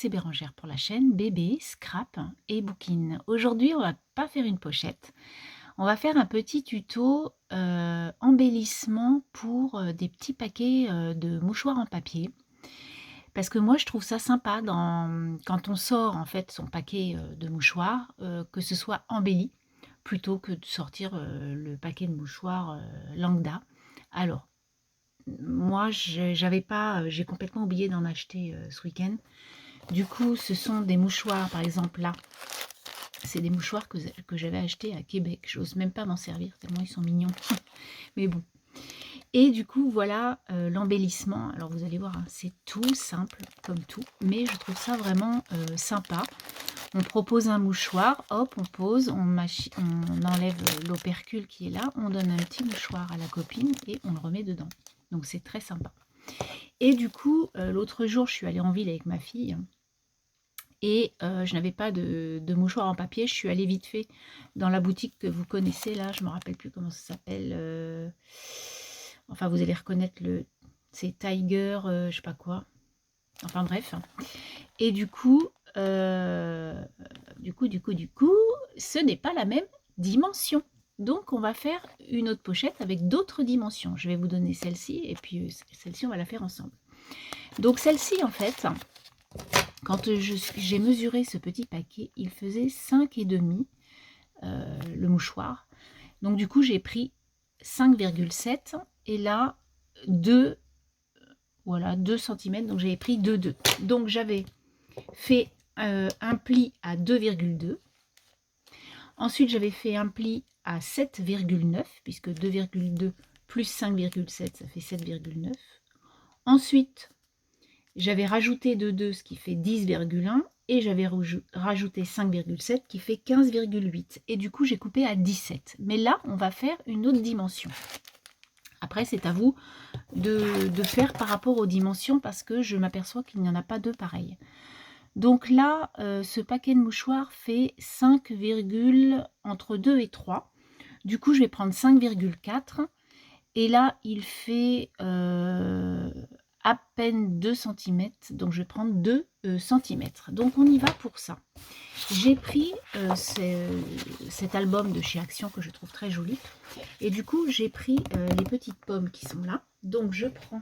c'est Bérangère pour la chaîne Bébé, Scrap et Bouquine. Aujourd'hui, on va pas faire une pochette. On va faire un petit tuto embellissement pour des petits paquets de mouchoirs en papier. Parce que moi, je trouve ça sympa quand on sort en fait son paquet de mouchoirs, que ce soit embelli, plutôt que de sortir le paquet de mouchoirs lambda. Alors, moi, j'ai complètement oublié d'en acheter ce week-end. Du coup, ce sont des mouchoirs, par exemple là, c'est des mouchoirs que j'avais achetés à Québec. J'ose même pas m'en servir, tellement ils sont mignons. Mais bon. Et du coup, voilà l'embellissement. Alors vous allez voir, hein, c'est tout simple comme tout, mais je trouve ça vraiment sympa. On propose un mouchoir, hop, on pose, on enlève l'opercule qui est là, on donne un petit mouchoir à la copine et on le remet dedans. Donc c'est très sympa. Et du coup, l'autre jour, je suis allée en ville avec ma fille et je n'avais pas de mouchoir en papier. Je suis allée vite fait dans la boutique que vous connaissez là, je ne me rappelle plus comment ça s'appelle. Enfin, vous allez reconnaître c'est Tiger, je sais pas quoi. Enfin bref. Et du coup, ce n'est pas la même dimension. Donc, on va faire une autre pochette avec d'autres dimensions. Je vais vous donner celle-ci et puis celle-ci, on va la faire ensemble. Donc, celle-ci, en fait, quand j'ai mesuré ce petit paquet, il faisait 5,5 le mouchoir. Donc, du coup, j'ai pris 5,7 et là, 2, voilà, 2 cm. Donc, j'avais pris 2,2. Donc, j'avais fait un pli à 2,2. Ensuite, j'avais fait un pli à 7,9, puisque 2,2 plus 5,7, ça fait 7,9. Ensuite, j'avais rajouté 2,2, ce qui fait 10,1, et j'avais rajouté 5,7, qui fait 15,8. Et du coup, j'ai coupé à 17. Mais là, on va faire une autre dimension. Après, c'est à vous de faire par rapport aux dimensions, parce que je m'aperçois qu'il n'y en a pas deux pareils. Donc là, ce paquet de mouchoirs fait 5, entre 2 et 3. Du coup, je vais prendre 5,4. Et là, il fait à peine 2 cm. Donc, je vais prendre 2 cm. Donc, on y va pour ça. J'ai pris cet album de chez Action que je trouve très joli. Et du coup, j'ai pris les petites pommes qui sont là. Donc, je prends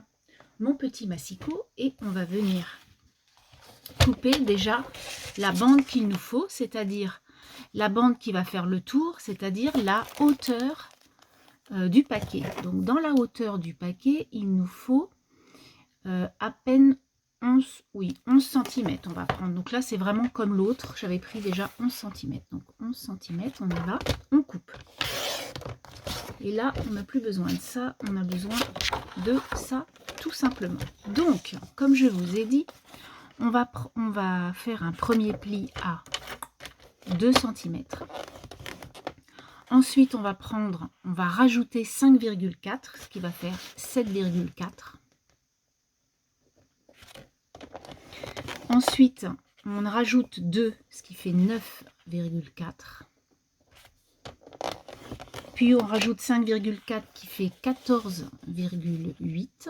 mon petit massicot et on va venir couper déjà la bande qu'il nous faut, c'est-à-dire la bande qui va faire le tour, c'est-à-dire la hauteur du paquet. Donc dans la hauteur du paquet, il nous faut à peine 11 cm. On va prendre. Donc là, c'est vraiment comme l'autre. J'avais pris déjà 11 cm. Donc 11 cm, on y va, on coupe. Et là, on n'a plus besoin de ça, on a besoin de ça tout simplement. Donc, comme je vous ai dit, on va faire un premier pli à 2 cm. Ensuite, on va rajouter 5,4, ce qui va faire 7,4. Ensuite, on rajoute 2, ce qui fait 9,4. Puis, on rajoute 5,4 qui fait 14,8.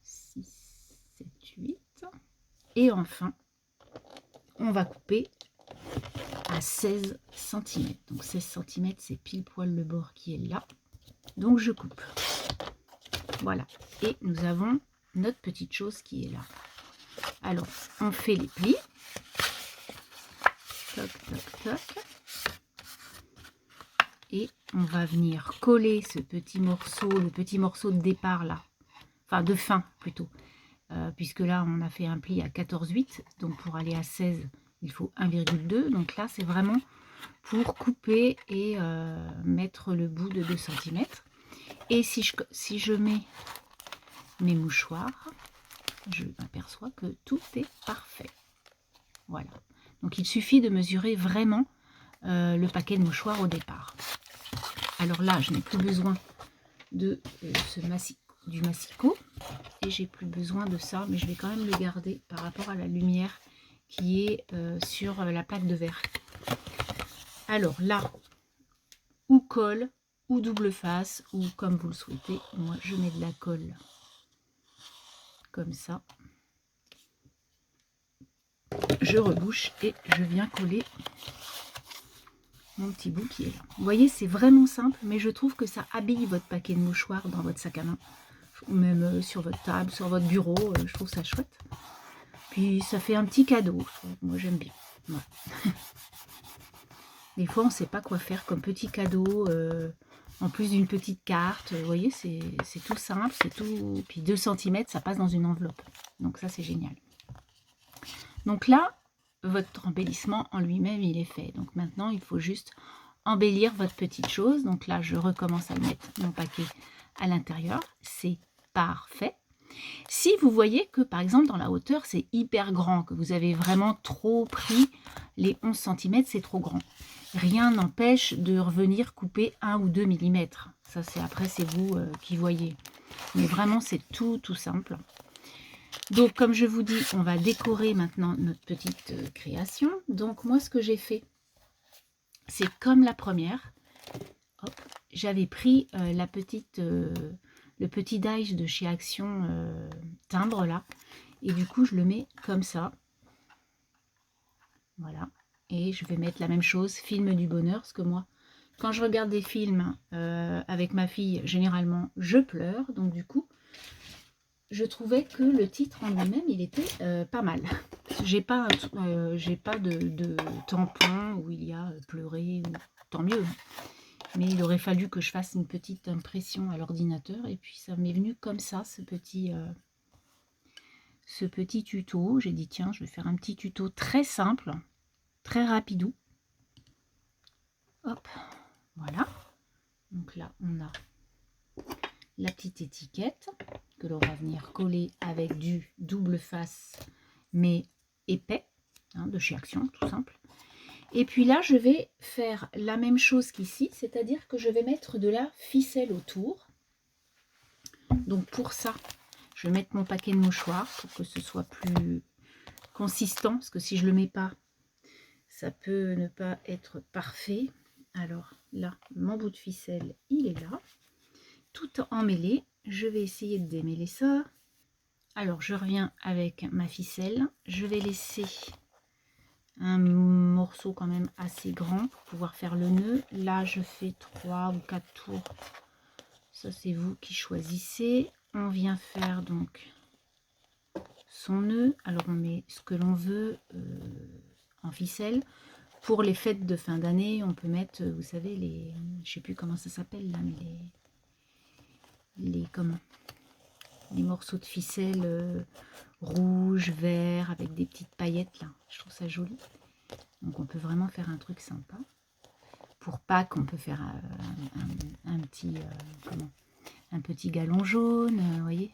6, 7, 8. Et enfin, on va couper à 16 cm. Donc 16 cm, c'est pile poil le bord qui est là. Donc je coupe. Voilà. Et nous avons notre petite chose qui est là. Alors, on fait les plis. Toc, toc, toc. Et on va venir coller ce petit morceau, le petit morceau de départ là. Enfin, de fin plutôt. Puisque là, on a fait un pli à 14,8. Donc pour aller à 16, il faut 1,2. Donc là, c'est vraiment pour couper et mettre le bout de 2 cm. Et si je mets mes mouchoirs, je m'aperçois que tout est parfait. Voilà. Donc il suffit de mesurer vraiment le paquet de mouchoirs au départ. Alors là, je n'ai plus besoin de du massicot. Et j'ai plus besoin de ça, mais je vais quand même le garder par rapport à la lumière qui est sur la plaque de verre. Alors là, ou colle, ou double face, ou comme vous le souhaitez. Moi, je mets de la colle comme ça. je rebouche et je viens coller mon petit bout qui est là. Vous voyez, c'est vraiment simple, mais je trouve que ça habille votre paquet de mouchoirs dans votre sac à main, ou même sur votre table, sur votre bureau. Je trouve ça chouette. Puis ça fait un petit cadeau. Moi, j'aime bien. Ouais. Des fois, on ne sait pas quoi faire comme petit cadeau, en plus d'une petite carte. Vous voyez, c'est tout simple, c'est tout. Puis 2 cm, ça passe dans une enveloppe. Donc ça, c'est génial. Donc là, votre embellissement en lui-même, il est fait. Donc maintenant, il faut juste embellir votre petite chose. Donc là, je recommence à mettre mon paquet à l'intérieur. C'est parfait. Si vous voyez que, par exemple, dans la hauteur, c'est hyper grand, que vous avez vraiment trop pris les 11 cm, c'est trop grand. Rien n'empêche de revenir couper 1 ou 2 mm. Ça, c'est après, c'est vous qui voyez. Mais vraiment, c'est tout simple. Donc, comme je vous dis, on va décorer maintenant notre petite création. Donc, moi, ce que j'ai fait, c'est comme la première. J'avais pris le petit die de chez Action timbre là. Et du coup, je le mets comme ça. Voilà. Et je vais mettre la même chose, film du bonheur. Parce que moi, quand je regarde des films avec ma fille, généralement, je pleure. Donc, du coup, je trouvais que le titre en lui-même, il était pas mal. J'ai pas de tampon où il y a pleuré, tant mieux. Mais il aurait fallu que je fasse une petite impression à l'ordinateur. Et puis ça m'est venu comme ça, ce petit tuto. J'ai dit, tiens, je vais faire un petit tuto très simple, très rapidou. Hop, voilà. Donc là, on a la petite étiquette que l'on va venir coller avec du double face, mais épais, hein, de chez Action, tout simple. Et puis là, je vais faire la même chose qu'ici, c'est-à-dire que je vais mettre de la ficelle autour. Donc pour ça, je vais mettre mon paquet de mouchoirs pour que ce soit plus consistant, parce que si je ne le mets pas, ça peut ne pas être parfait. Alors là, mon bout de ficelle, il est là, tout emmêlé. Je vais essayer de démêler ça. Alors, je reviens avec ma ficelle. Je vais laisser un morceau quand même assez grand pour pouvoir faire le nœud. Là, je fais 3 ou 4 tours. Ça, c'est vous qui choisissez. On vient faire donc son nœud. Alors, on met ce que l'on veut en ficelle. Pour les fêtes de fin d'année, on peut mettre, vous savez, les... Je sais plus comment ça s'appelle là, mais les morceaux de ficelle rouge, vert, avec des petites paillettes là. Je trouve ça joli. Donc on peut vraiment faire un truc sympa. Pour Pâques, on peut faire un petit galon jaune, vous voyez.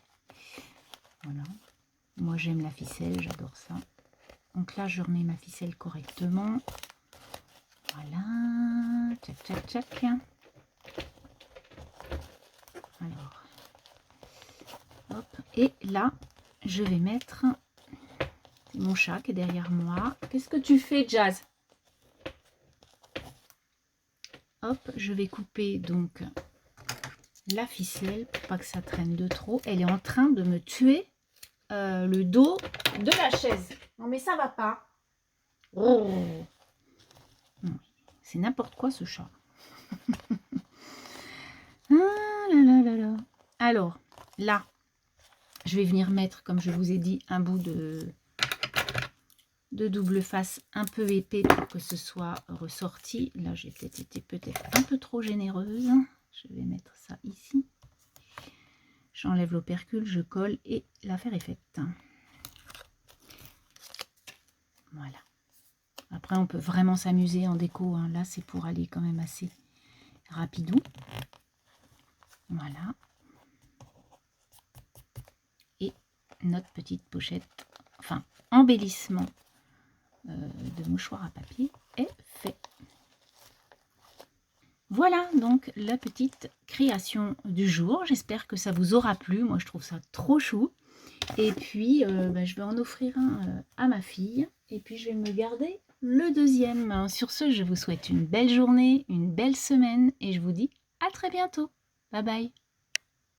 Voilà. Moi j'aime la ficelle, j'adore ça. Donc là je remets ma ficelle correctement. Voilà. Tchac tchac tchac. Alors. Hop. Et là, je vais mettre mon chat qui est derrière moi. Qu'est-ce que tu fais, Jazz? Hop, je vais couper donc la ficelle pour pas que ça traîne de trop. Elle est en train de me tuer le dos de la chaise. Non mais ça va pas. Oh. C'est n'importe quoi ce chat. Ah là là là là. Alors, là, je vais venir mettre, comme je vous ai dit, un bout de double face un peu épais pour que ce soit ressorti. Là, j'ai peut-être été un peu trop généreuse. Je vais mettre ça ici. J'enlève l'opercule, je colle et l'affaire est faite. Voilà. Après, on peut vraiment s'amuser en déco, hein. Là, c'est pour aller quand même assez rapidou. Voilà. Et notre petite pochette, enfin, embellissement de mouchoir à papier est fait. Voilà donc la petite création du jour. J'espère que ça vous aura plu. Moi, je trouve ça trop chou. Et puis, je vais en offrir un à ma fille. Et puis, je vais me garder le deuxième. Sur ce, je vous souhaite une belle journée, une belle semaine. Et je vous dis à très bientôt. Bye bye.